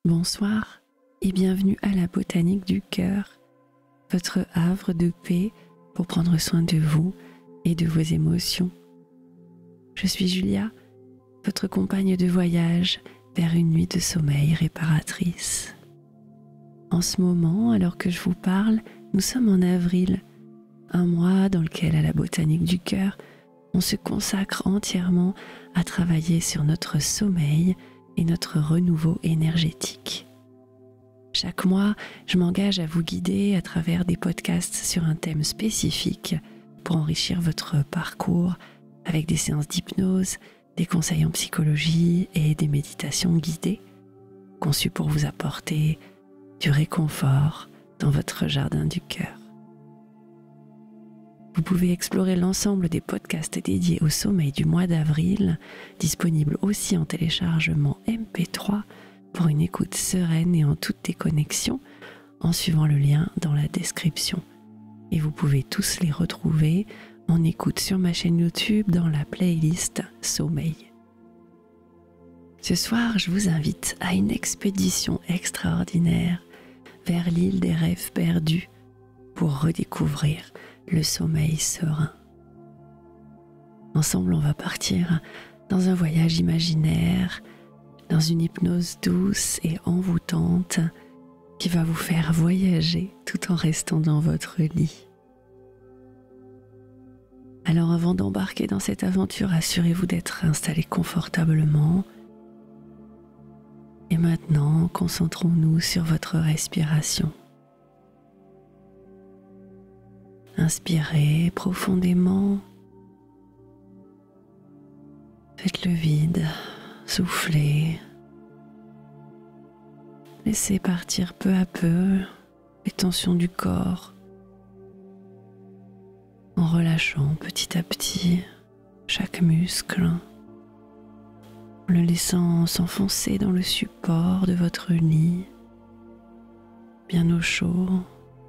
Bonsoir et bienvenue à la Botanique du Cœur, votre havre de paix pour prendre soin de vous et de vos émotions. Je suis Julia, votre compagne de voyage vers une nuit de sommeil réparatrice. En ce moment, alors que je vous parle, nous sommes en avril, un mois dans lequel à la Botanique du Cœur, on se consacre entièrement à travailler sur notre sommeil et notre renouveau énergétique. Chaque mois, je m'engage à vous guider à travers des podcasts sur un thème spécifique pour enrichir votre parcours avec des séances d'hypnose, des conseils en psychologie et des méditations guidées conçues pour vous apporter du réconfort dans votre jardin du cœur. Vous pouvez explorer l'ensemble des podcasts dédiés au sommeil du mois d'avril, disponibles aussi en téléchargement MP3 pour une écoute sereine et en toute déconnexion, en suivant le lien dans la description. Et vous pouvez tous les retrouver en écoute sur ma chaîne YouTube dans la playlist Sommeil. Ce soir, je vous invite à une expédition extraordinaire vers l'île des rêves perdus pour redécouvrir le sommeil serein. Ensemble, on va partir dans un voyage imaginaire, dans une hypnose douce et envoûtante qui va vous faire voyager tout en restant dans votre lit. Alors avant d'embarquer dans cette aventure, assurez-vous d'être installé confortablement. Et maintenant, concentrons-nous sur votre respiration. Inspirez profondément. Faites le vide, soufflez. Laissez partir peu à peu les tensions du corps en relâchant petit à petit chaque muscle, en le laissant s'enfoncer dans le support de votre lit, bien au chaud,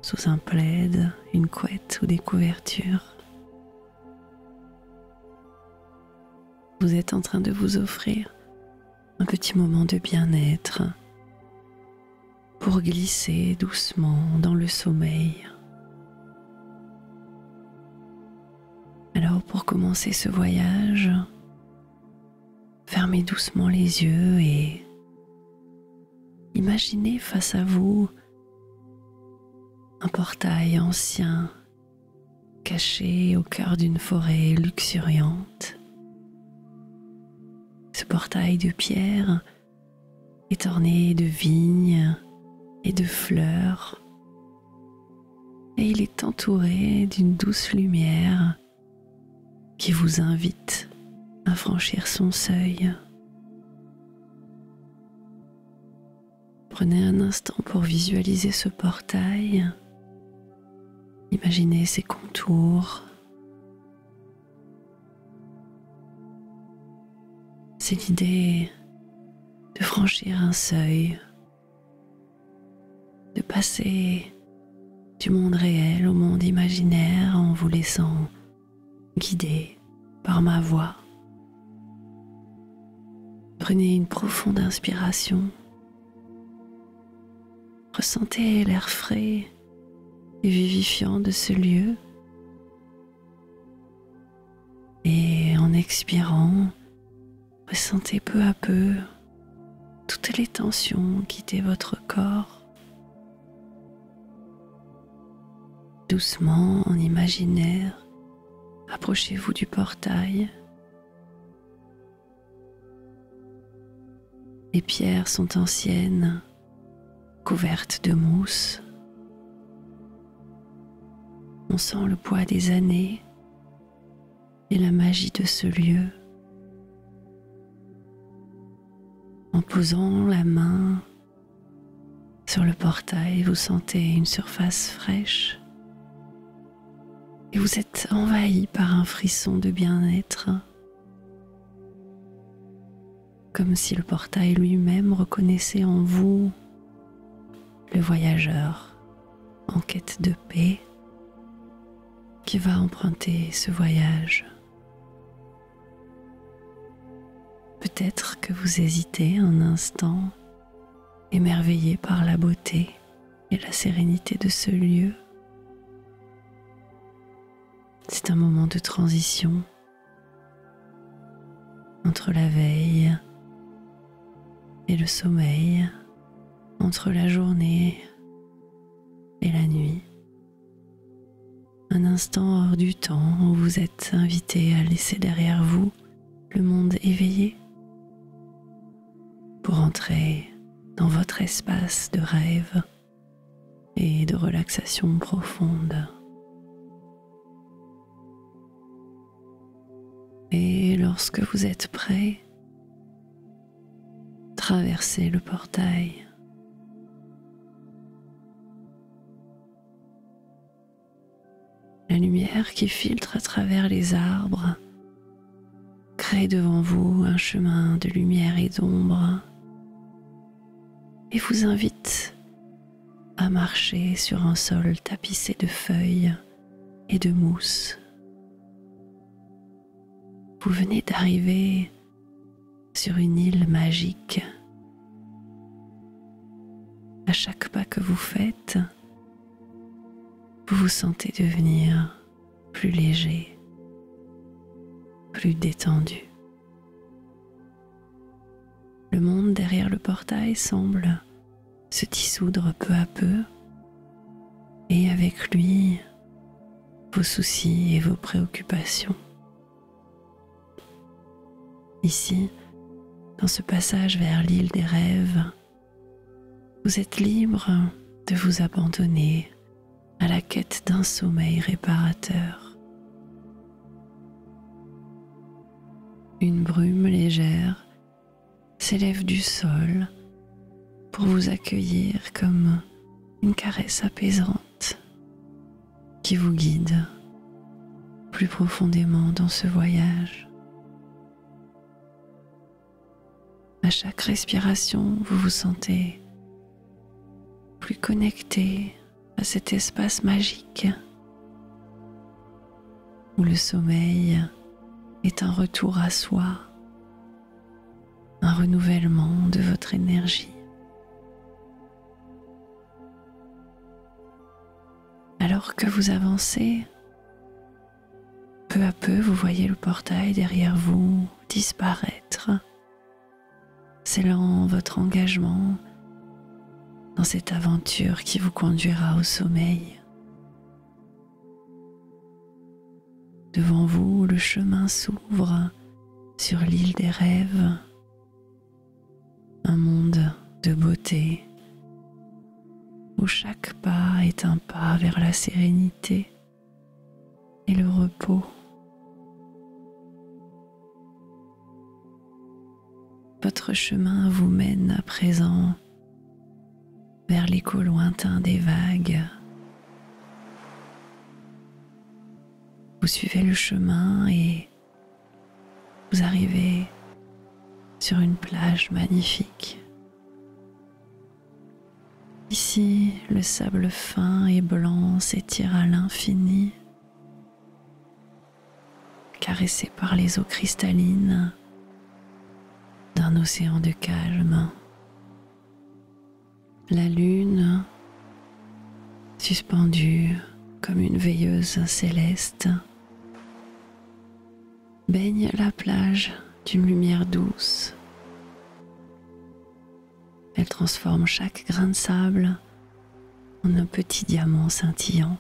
sous un plaid, une couette ou des couvertures. Vous êtes en train de vous offrir un petit moment de bien-être pour glisser doucement dans le sommeil. Alors pour commencer ce voyage, fermez doucement les yeux et imaginez face à vous un portail ancien, caché au cœur d'une forêt luxuriante. Ce portail de pierre est orné de vignes et de fleurs, et il est entouré d'une douce lumière qui vous invite à franchir son seuil. Prenez un instant pour visualiser ce portail. Imaginez ses contours. C'est l'idée de franchir un seuil, de passer du monde réel au monde imaginaire en vous laissant guider par ma voix. Prenez une profonde inspiration. Ressentez l'air frais et vivifiant de ce lieu. Et en expirant, ressentez peu à peu toutes les tensions quitter votre corps. Doucement, en imaginaire, approchez-vous du portail. Les pierres sont anciennes, couvertes de mousse. On sent le poids des années et la magie de ce lieu. En posant la main sur le portail, vous sentez une surface fraîche et vous êtes envahi par un frisson de bien-être, comme si le portail lui-même reconnaissait en vous le voyageur en quête de paix qui va emprunter ce voyage. Peut-être que vous hésitez un instant émerveillé par la beauté et la sérénité de ce lieu. C'est un moment de transition entre la veille et le sommeil, entre la journée et la nuit. Un instant hors du temps où vous êtes invité à laisser derrière vous le monde éveillé pour entrer dans votre espace de rêve et de relaxation profonde. Et lorsque vous êtes prêt, traversez le portail. La lumière qui filtre à travers les arbres crée devant vous un chemin de lumière et d'ombre et vous invite à marcher sur un sol tapissé de feuilles et de mousse. Vous venez d'arriver sur une île magique. À chaque pas que vous faites, vous vous sentez devenir plus léger, plus détendu. Le monde derrière le portail semble se dissoudre peu à peu et avec lui, vos soucis et vos préoccupations. Ici, dans ce passage vers l'île des rêves, vous êtes libre de vous abandonner à la quête d'un sommeil réparateur. Une brume légère s'élève du sol pour vous accueillir comme une caresse apaisante qui vous guide plus profondément dans ce voyage. À chaque respiration, vous vous sentez plus connecté à cet espace magique où le sommeil est un retour à soi, un renouvellement de votre énergie. Alors que vous avancez, peu à peu, vous voyez le portail derrière vous disparaître, scellant votre engagement dans cette aventure qui vous conduira au sommeil. Devant vous, le chemin s'ouvre sur l'île des rêves, un monde de beauté où chaque pas est un pas vers la sérénité et le repos. Votre chemin vous mène à présent vers l'écho lointain des vagues. Vous suivez le chemin et vous arrivez sur une plage magnifique. Ici, le sable fin et blanc s'étire à l'infini, caressé par les eaux cristallines d'un océan de calme. La lune, suspendue comme une veilleuse céleste, baigne la plage d'une lumière douce. Elle transforme chaque grain de sable en un petit diamant scintillant.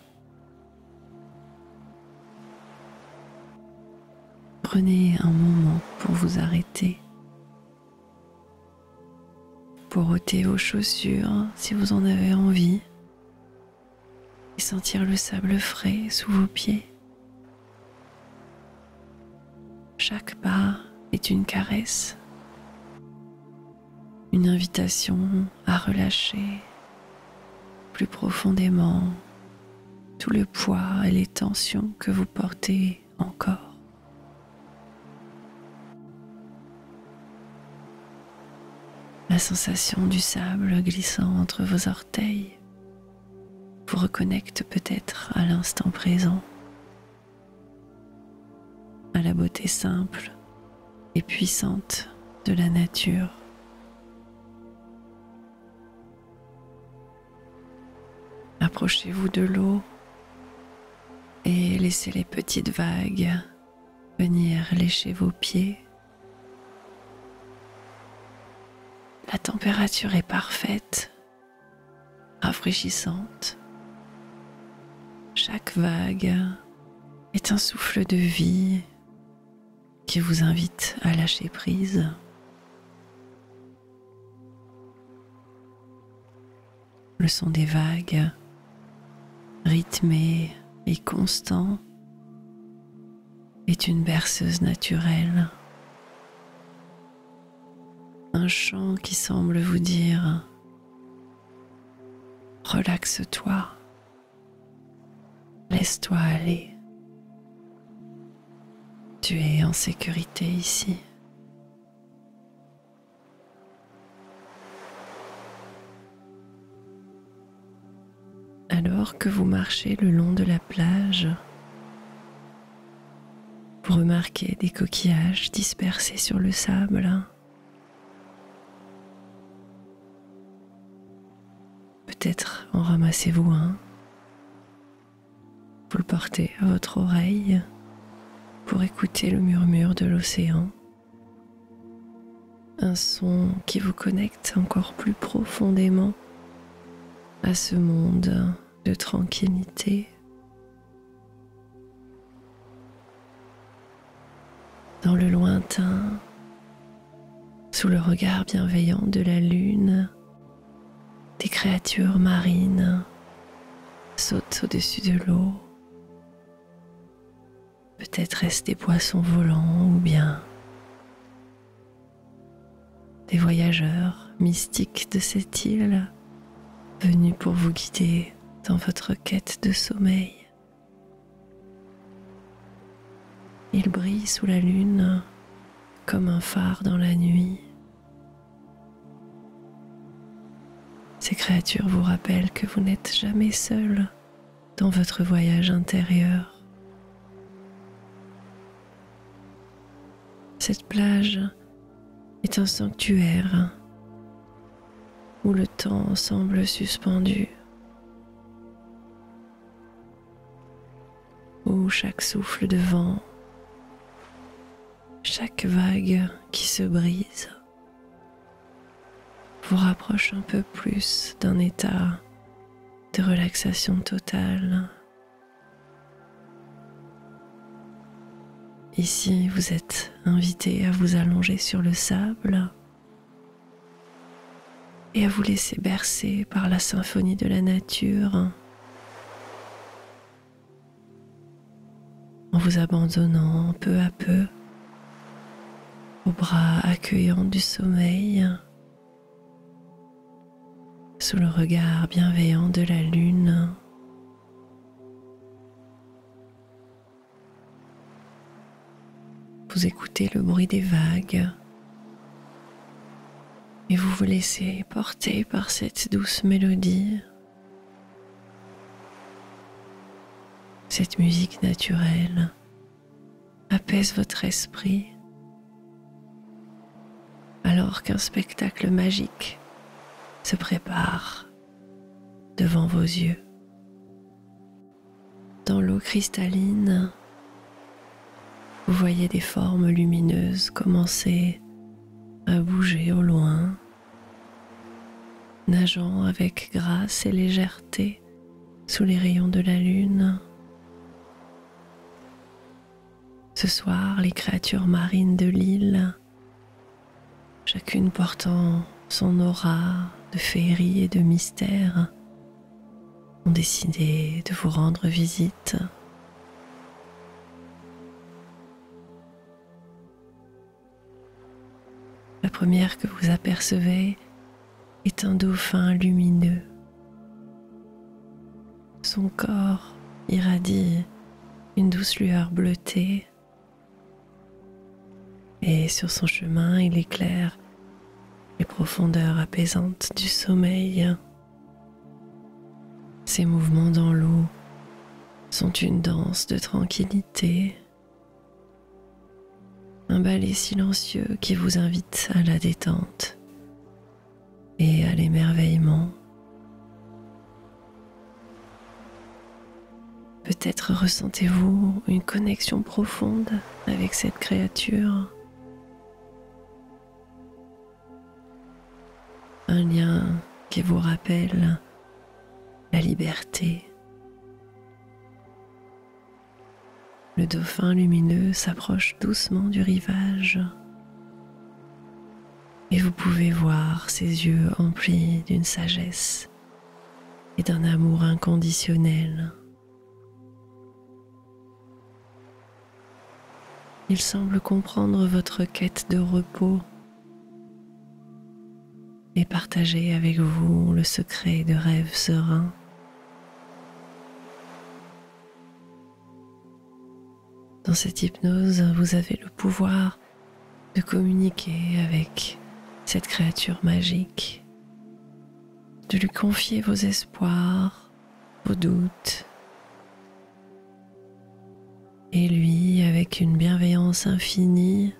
Prenez un moment pour vous arrêter, pour ôter vos chaussures si vous en avez envie et sentir le sable frais sous vos pieds. Chaque pas est une caresse, une invitation à relâcher plus profondément tout le poids et les tensions que vous portez encore. La sensation du sable glissant entre vos orteils vous reconnecte peut-être à l'instant présent, à la beauté simple et puissante de la nature. Rapprochez-vous de l'eau et laissez les petites vagues venir lécher vos pieds. La température est parfaite, rafraîchissante. Chaque vague est un souffle de vie qui vous invite à lâcher prise. Le son des vagues, rythmé et constant, est une berceuse naturelle. Un chant qui semble vous dire « Relaxe-toi, laisse-toi aller, tu es en sécurité ici. » Alors que vous marchez le long de la plage, vous remarquez des coquillages dispersés sur le sable. Peut-être en ramassez-vous un. Vous le portez à votre oreille pour écouter le murmure de l'océan. Un son qui vous connecte encore plus profondément à ce monde de tranquillité. Dans le lointain, sous le regard bienveillant de la lune, des créatures marines sautent au-dessus de l'eau. Peut-être est-ce des poissons volants ou bien des voyageurs mystiques de cette île venus pour vous guider dans votre quête de sommeil. Ils brillent sous la lune comme un phare dans la nuit. Ces créatures vous rappellent que vous n'êtes jamais seul dans votre voyage intérieur. Cette plage est un sanctuaire où le temps semble suspendu, où chaque souffle de vent, chaque vague qui se brise, vous rapproche un peu plus d'un état de relaxation totale. Ici, vous êtes invité à vous allonger sur le sable et à vous laisser bercer par la symphonie de la nature en vous abandonnant peu à peu aux bras accueillants du sommeil, sous le regard bienveillant de la lune. Vous écoutez le bruit des vagues et vous vous laissez porter par cette douce mélodie. Cette musique naturelle apaise votre esprit alors qu'un spectacle magique se prépare devant vos yeux. Dans l'eau cristalline, vous voyez des formes lumineuses commencer à bouger au loin, nageant avec grâce et légèreté sous les rayons de la lune. Ce soir, les créatures marines de l'île, chacune portant son aura de féerie et de mystère, ont décidé de vous rendre visite. La première que vous apercevez est un dauphin lumineux. Son corps irradie une douce lueur bleutée et sur son chemin il éclaire les profondeurs apaisantes du sommeil. Ses mouvements dans l'eau sont une danse de tranquillité, un ballet silencieux qui vous invite à la détente et à l'émerveillement. Peut-être ressentez-vous une connexion profonde avec cette créature. Un lien qui vous rappelle la liberté. Le dauphin lumineux s'approche doucement du rivage et vous pouvez voir ses yeux emplis d'une sagesse et d'un amour inconditionnel. Il semble comprendre votre quête de repos et partager avec vous le secret de rêves sereins. Dans cette hypnose, vous avez le pouvoir de communiquer avec cette créature magique, de lui confier vos espoirs, vos doutes, et lui, avec une bienveillance infinie,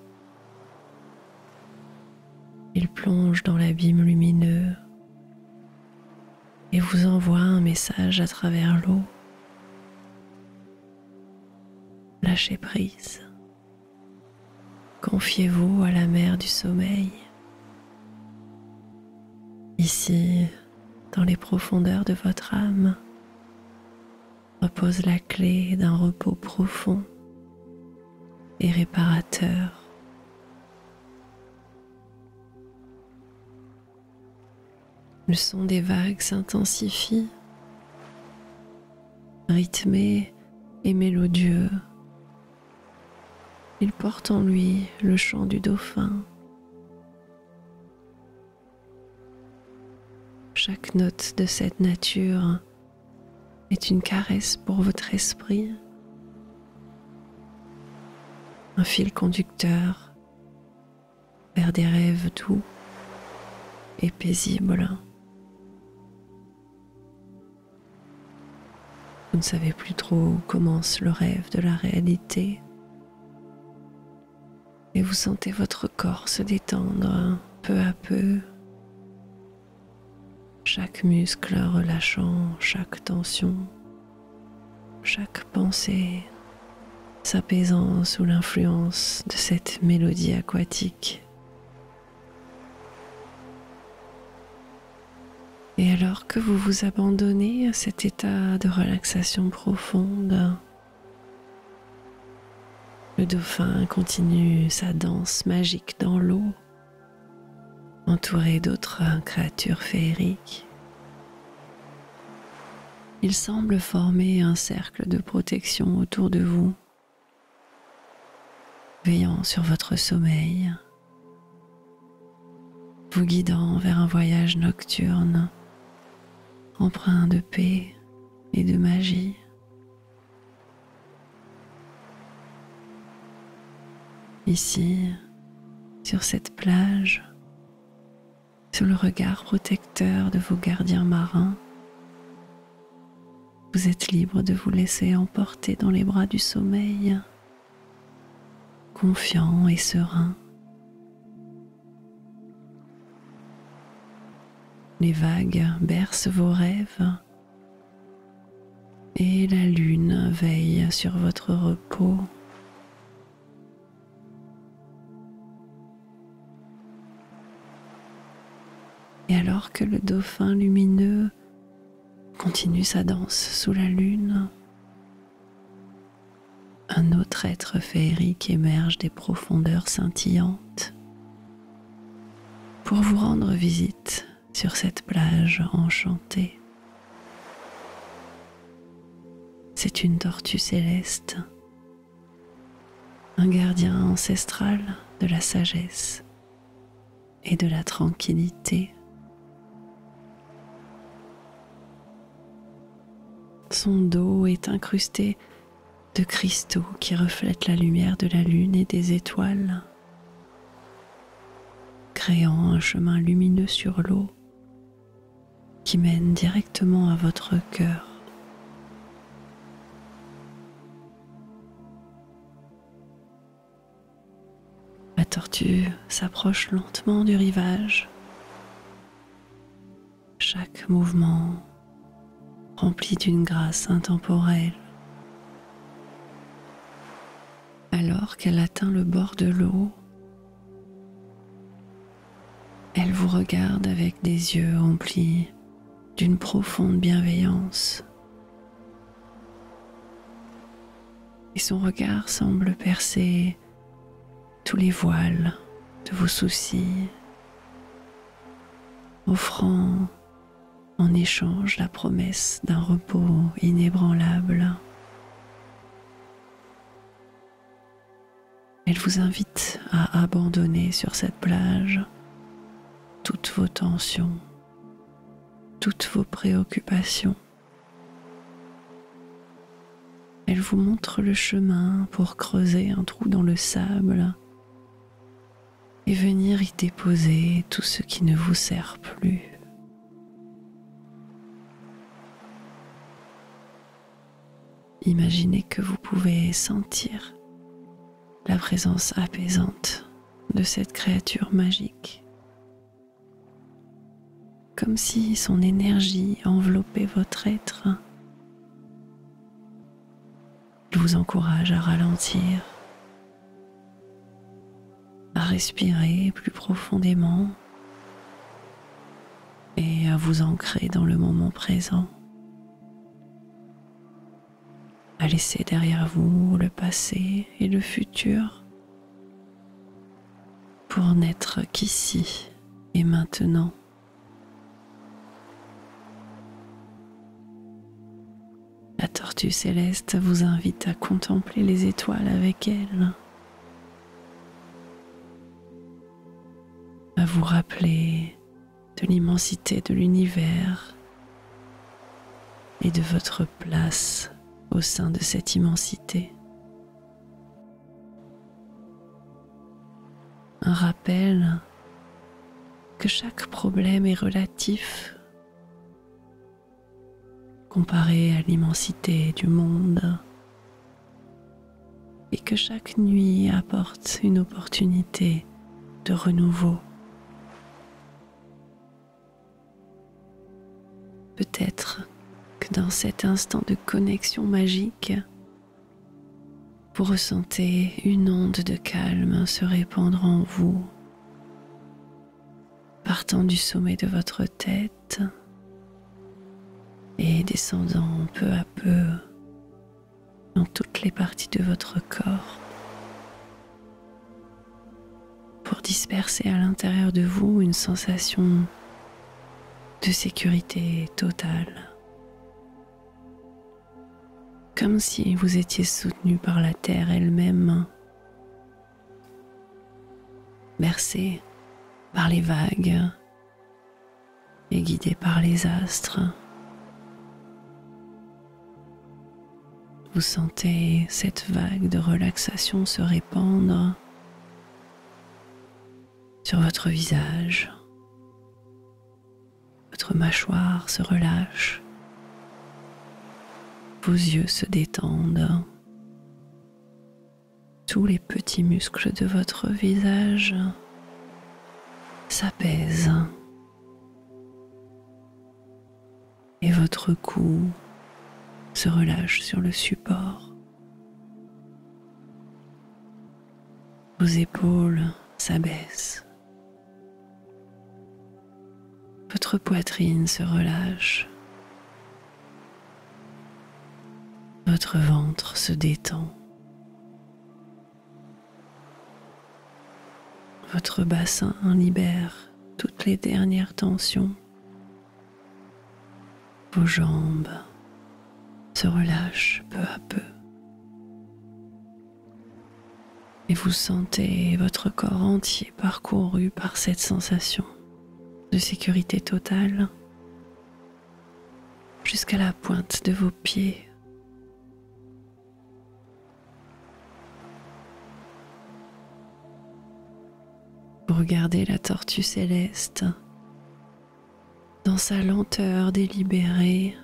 il plonge dans l'abîme lumineux et vous envoie un message à travers l'eau. Lâchez prise. Confiez-vous à la mer du sommeil. Ici, dans les profondeurs de votre âme, repose la clé d'un repos profond et réparateur. Le son des vagues s'intensifie, rythmé et mélodieux. Il porte en lui le chant du dauphin. Chaque note de cette nature est une caresse pour votre esprit, un fil conducteur vers des rêves doux et paisibles. Vous ne savez plus trop où commence le rêve de la réalité et vous sentez votre corps se détendre peu à peu, chaque muscle relâchant chaque tension, chaque pensée s'apaisant sous l'influence de cette mélodie aquatique. Et alors que vous vous abandonnez à cet état de relaxation profonde, le dauphin continue sa danse magique dans l'eau, entouré d'autres créatures féeriques. Il semble former un cercle de protection autour de vous, veillant sur votre sommeil, vous guidant vers un voyage nocturne empreint de paix et de magie. Ici, sur cette plage, sous le regard protecteur de vos gardiens marins, vous êtes libre de vous laisser emporter dans les bras du sommeil, confiant et serein. Les vagues bercent vos rêves et la lune veille sur votre repos. Et alors que le dauphin lumineux continue sa danse sous la lune, un autre être féerique émerge des profondeurs scintillantes pour vous rendre visite sur cette plage enchantée. C'est une tortue céleste, un gardien ancestral de la sagesse et de la tranquillité. Son dos est incrusté de cristaux qui reflètent la lumière de la lune et des étoiles, créant un chemin lumineux sur l'eau qui mène directement à votre cœur. La tortue s'approche lentement du rivage, chaque mouvement rempli d'une grâce intemporelle alors qu'elle atteint le bord de l'eau, elle vous regarde avec des yeux remplis d'une profonde bienveillance. Et son regard semble percer tous les voiles de vos soucis, offrant en échange la promesse d'un repos inébranlable. Elle vous invite à abandonner sur cette plage toutes vos tensions, toutes vos préoccupations. Elle vous montre le chemin pour creuser un trou dans le sable et venir y déposer tout ce qui ne vous sert plus. Imaginez que vous pouvez sentir la présence apaisante de cette créature magique, comme si son énergie enveloppait votre être. Elle vous encourage à ralentir, à respirer plus profondément et à vous ancrer dans le moment présent, à laisser derrière vous le passé et le futur pour n'être qu'ici et maintenant. La tortue céleste vous invite à contempler les étoiles avec elle, à vous rappeler de l'immensité de l'univers et de votre place au sein de cette immensité. Un rappel que chaque problème est relatif comparé à l'immensité du monde et que chaque nuit apporte une opportunité de renouveau. Peut-être que dans cet instant de connexion magique, vous ressentez une onde de calme se répandre en vous, partant du sommet de votre tête et descendant peu à peu dans toutes les parties de votre corps pour disperser à l'intérieur de vous une sensation de sécurité totale, comme si vous étiez soutenu par la terre elle-même, bercé par les vagues et guidé par les astres. Vous sentez cette vague de relaxation se répandre sur votre visage. Votre mâchoire se relâche. Vos yeux se détendent. Tous les petits muscles de votre visage s'apaisent. Et votre cou se relâche sur le support. Vos épaules s'abaissent. Votre poitrine se relâche. Votre ventre se détend. Votre bassin libère toutes les dernières tensions. Vos jambes se relâchent peu à peu. Et vous sentez votre corps entier parcouru par cette sensation de sécurité totale jusqu'à la pointe de vos pieds. Vous regardez la tortue céleste dans sa lenteur délibérée.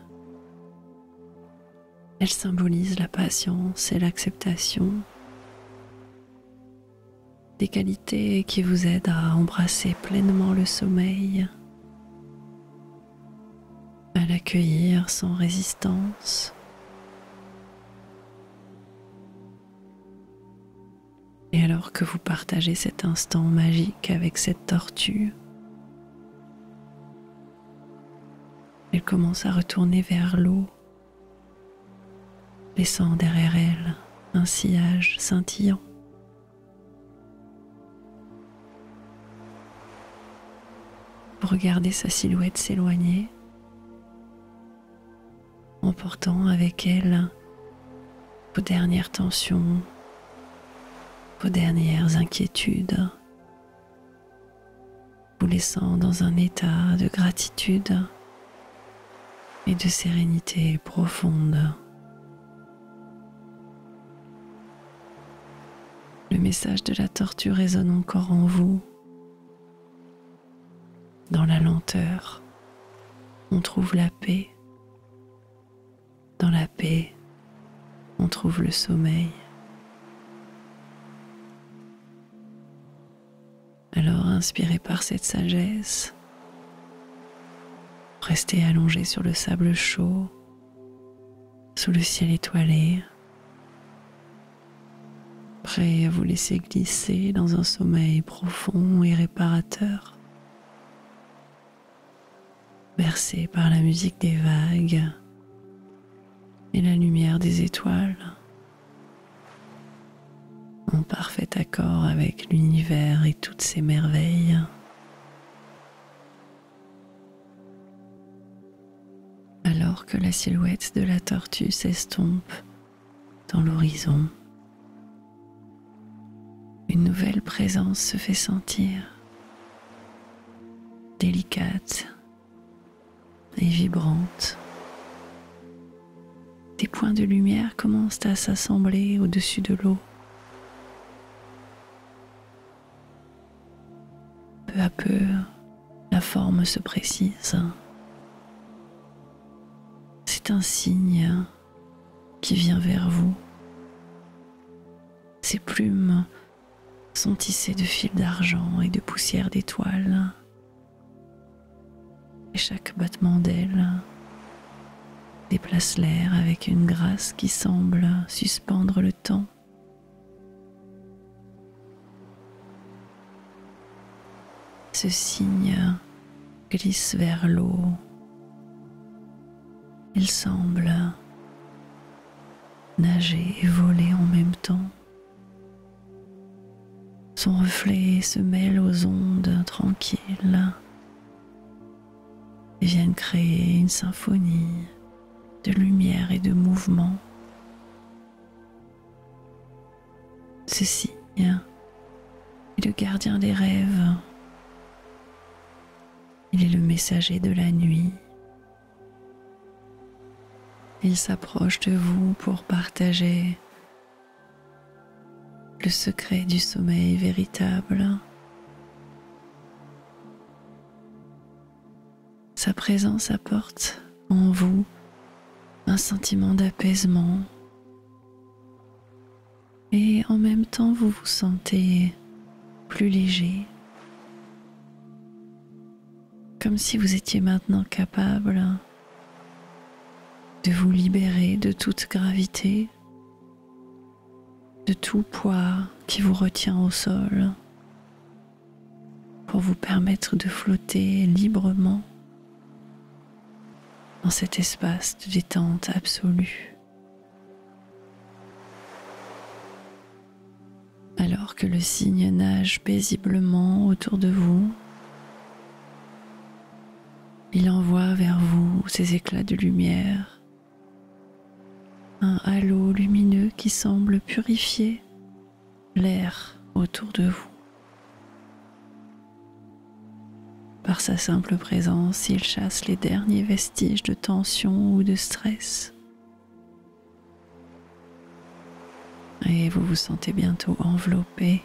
Elle symbolise la patience et l'acceptation, des qualités qui vous aident à embrasser pleinement le sommeil, à l'accueillir sans résistance. Et alors que vous partagez cet instant magique avec cette tortue, elle commence à retourner vers l'eau, laissant derrière elle un sillage scintillant. Vous regardez sa silhouette s'éloigner, emportant avec elle vos dernières tensions, vos dernières inquiétudes, vous laissant dans un état de gratitude et de sérénité profonde. Le message de la tortue résonne encore en vous. Dans la lenteur, on trouve la paix. Dans la paix, on trouve le sommeil. Alors, inspiré par cette sagesse, restez allongé sur le sable chaud, sous le ciel étoilé, prêt à vous laisser glisser dans un sommeil profond et réparateur, bercé par la musique des vagues et la lumière des étoiles, en parfait accord avec l'univers et toutes ses merveilles. Alors que la silhouette de la tortue s'estompe dans l'horizon, une nouvelle présence se fait sentir, délicate et vibrante. Des points de lumière commencent à s'assembler au-dessus de l'eau. Peu à peu, la forme se précise. C'est un signe qui vient vers vous. Ses plumes sont tissées de fils d'argent et de poussière d'étoiles. Et chaque battement d'aile déplace l'air avec une grâce qui semble suspendre le temps. Ce signe glisse vers l'eau. Il semble nager et voler en même temps. Son reflet se mêle aux ondes tranquilles et viennent créer une symphonie de lumière et de mouvement. Ce signe est le gardien des rêves. Il est le messager de la nuit. Il s'approche de vous pour partager le secret du sommeil véritable. Sa présence apporte en vous un sentiment d'apaisement et en même temps vous vous sentez plus léger, comme si vous étiez maintenant capable de vous libérer de toute gravité, de tout poids qui vous retient au sol, pour vous permettre de flotter librement dans cet espace de détente absolue. Alors que le cygne nage paisiblement autour de vous, il envoie vers vous ses éclats de lumière, un halo lumineux qui semble purifier l'air autour de vous. Par sa simple présence, il chasse les derniers vestiges de tension ou de stress. Et vous vous sentez bientôt enveloppé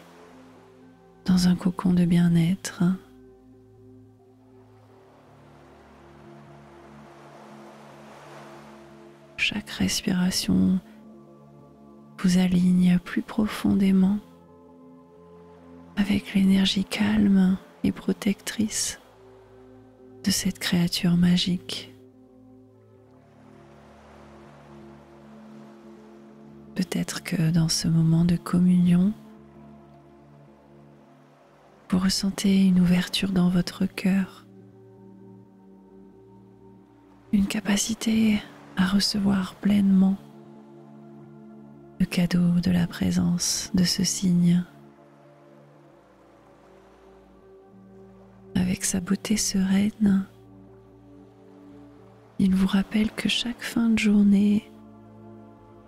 dans un cocon de bien-être. Chaque respiration vous aligne plus profondément avec l'énergie calme et protectrice de cette créature magique. Peut-être que dans ce moment de communion, vous ressentez une ouverture dans votre cœur, une capacité à recevoir pleinement le cadeau de la présence de ce signe. Avec sa beauté sereine, il vous rappelle que chaque fin de journée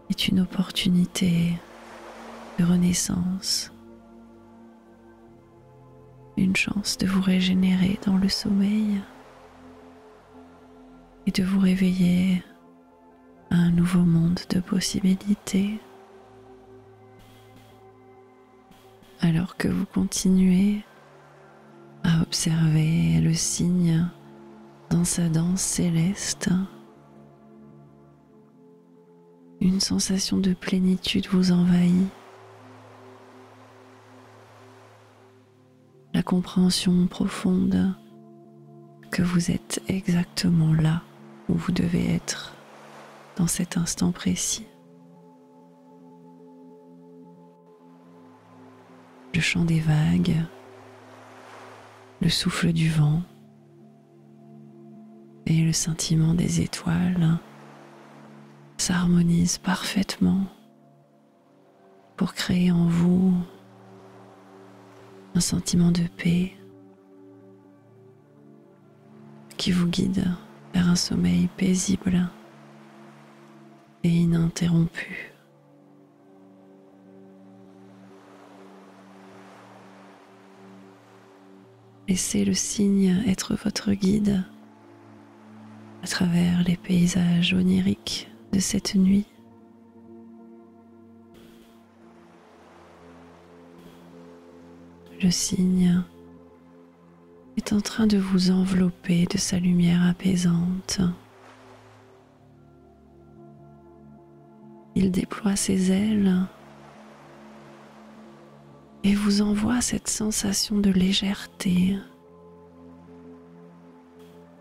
est une opportunité de renaissance, une chance de vous régénérer dans le sommeil et de vous réveiller à un nouveau monde de possibilités. Alors que vous continuez à observer le cygne dans sa danse céleste, une sensation de plénitude vous envahit. La compréhension profonde que vous êtes exactement là où vous devez être dans cet instant précis. Le chant des vagues, le souffle du vent et le scintillement des étoiles s'harmonisent parfaitement pour créer en vous un sentiment de paix qui vous guide vers un sommeil paisible et ininterrompu. Laissez le cygne être votre guide à travers les paysages oniriques de cette nuit. Le cygne est en train de vous envelopper de sa lumière apaisante. Il déploie ses ailes et vous envoie cette sensation de légèreté,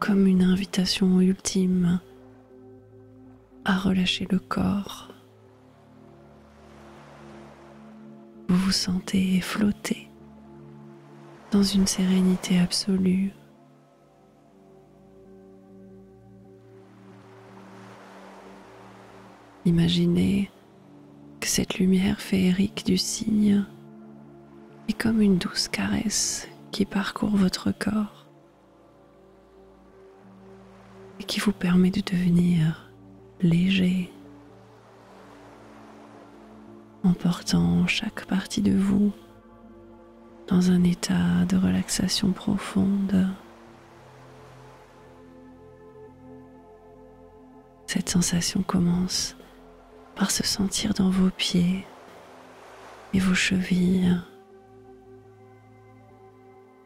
comme une invitation ultime à relâcher le corps. Vous vous sentez flotter dans une sérénité absolue. Imaginez que cette lumière féerique du cygne est comme une douce caresse qui parcourt votre corps et qui vous permet de devenir léger, emportant chaque partie de vous dans un état de relaxation profonde. Cette sensation commence par se sentir dans vos pieds et vos chevilles.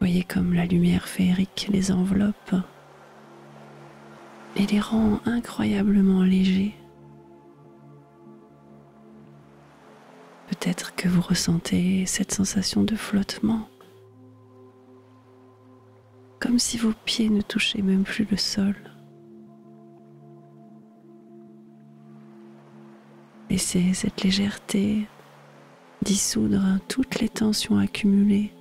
Voyez comme la lumière féerique les enveloppe et les rend incroyablement légers. Peut-être que vous ressentez cette sensation de flottement, comme si vos pieds ne touchaient même plus le sol. Laissez cette légèreté dissoudre toutes les tensions accumulées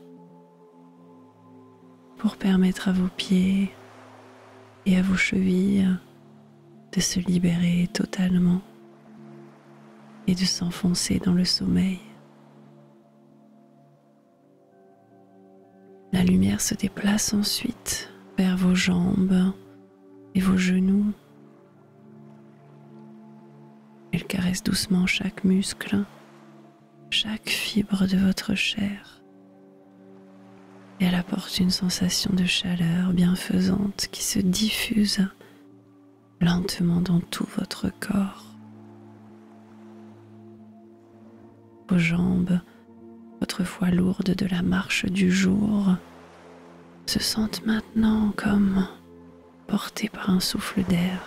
pour permettre à vos pieds et à vos chevilles de se libérer totalement et de s'enfoncer dans le sommeil. La lumière se déplace ensuite vers vos jambes et vos genoux. Elle caresse doucement chaque muscle, chaque fibre de votre chair. Et elle apporte une sensation de chaleur bienfaisante qui se diffuse lentement dans tout votre corps. Vos jambes, autrefois lourdes de la marche du jour, se sentent maintenant comme portées par un souffle d'air,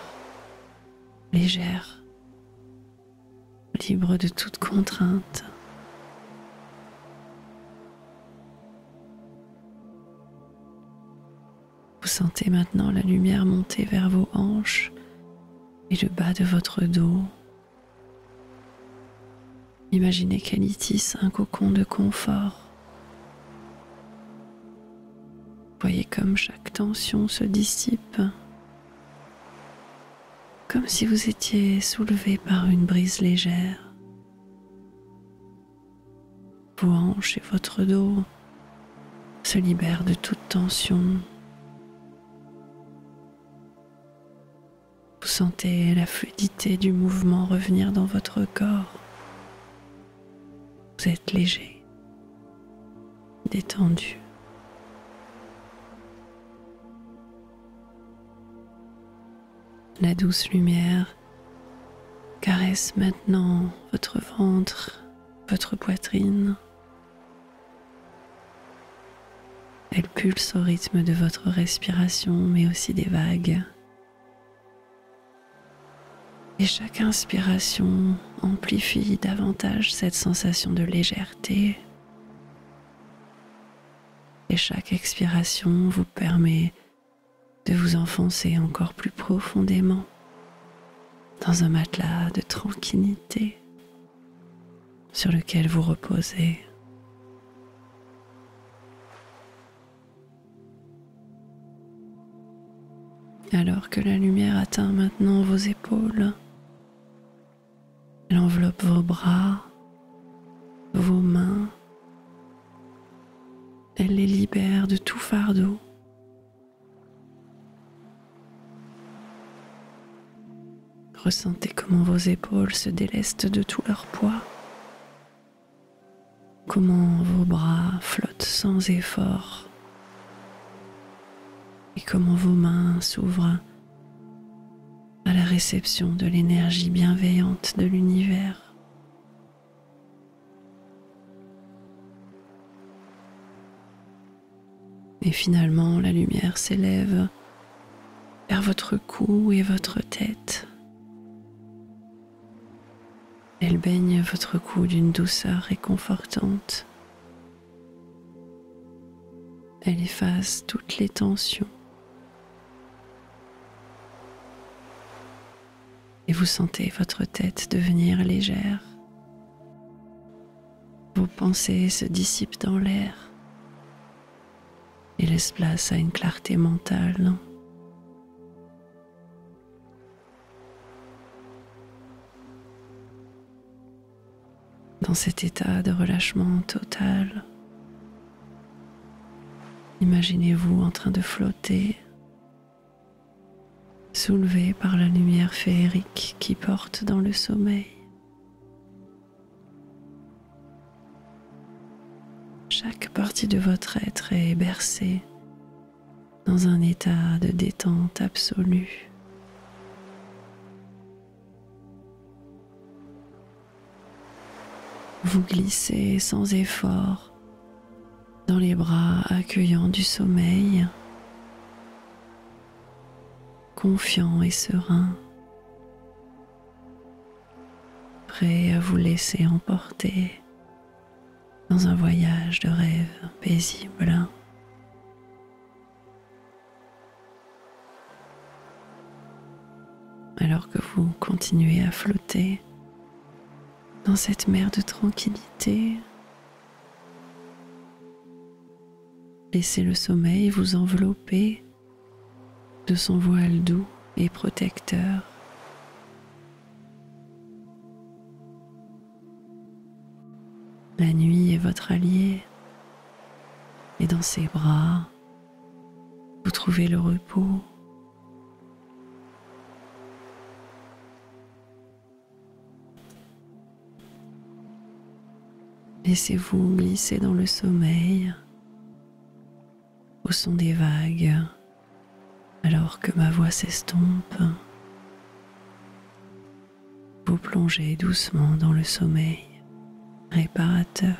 légères, libres de toute contrainte. Vous sentez maintenant la lumière monter vers vos hanches et le bas de votre dos. Imaginez qu'elle y tisse un cocon de confort. Voyez comme chaque tension se dissipe, comme si vous étiez soulevé par une brise légère. Vos hanches et votre dos se libèrent de toute tension. Vous sentez la fluidité du mouvement revenir dans votre corps. Vous êtes léger, détendu. La douce lumière caresse maintenant votre ventre, votre poitrine. Elle pulse au rythme de votre respiration, mais aussi des vagues. Et chaque inspiration amplifie davantage cette sensation de légèreté. Et chaque expiration vous permet de vous enfoncer encore plus profondément dans un matelas de tranquillité sur lequel vous reposez. Alors que la lumière atteint maintenant vos épaules, elle enveloppe vos bras, vos mains, elle les libère de tout fardeau. Ressentez comment vos épaules se délestent de tout leur poids, comment vos bras flottent sans effort et comment vos mains s'ouvrent à la réception de l'énergie bienveillante de l'univers. Et finalement, la lumière s'élève vers votre cou et votre tête. Elle baigne votre cou d'une douceur réconfortante. Elle efface toutes les tensions. Et vous sentez votre tête devenir légère. Vos pensées se dissipent dans l'air et laissent place à une clarté mentale. Dans cet état de relâchement total, imaginez-vous en train de flotter, soulevé par la lumière féerique qui porte dans le sommeil. Chaque partie de votre être est bercée dans un état de détente absolue. Vous glissez sans effort dans les bras accueillants du sommeil, confiant et serein, prêt à vous laisser emporter dans un voyage de rêve paisible. Alors que vous continuez à flotter dans cette mer de tranquillité, laissez le sommeil vous envelopper de son voile doux et protecteur. La nuit est votre allié et dans ses bras, vous trouvez le repos. Laissez-vous glisser dans le sommeil au son des vagues alors que ma voix s'estompe. Vous plongez doucement dans le sommeil réparateur.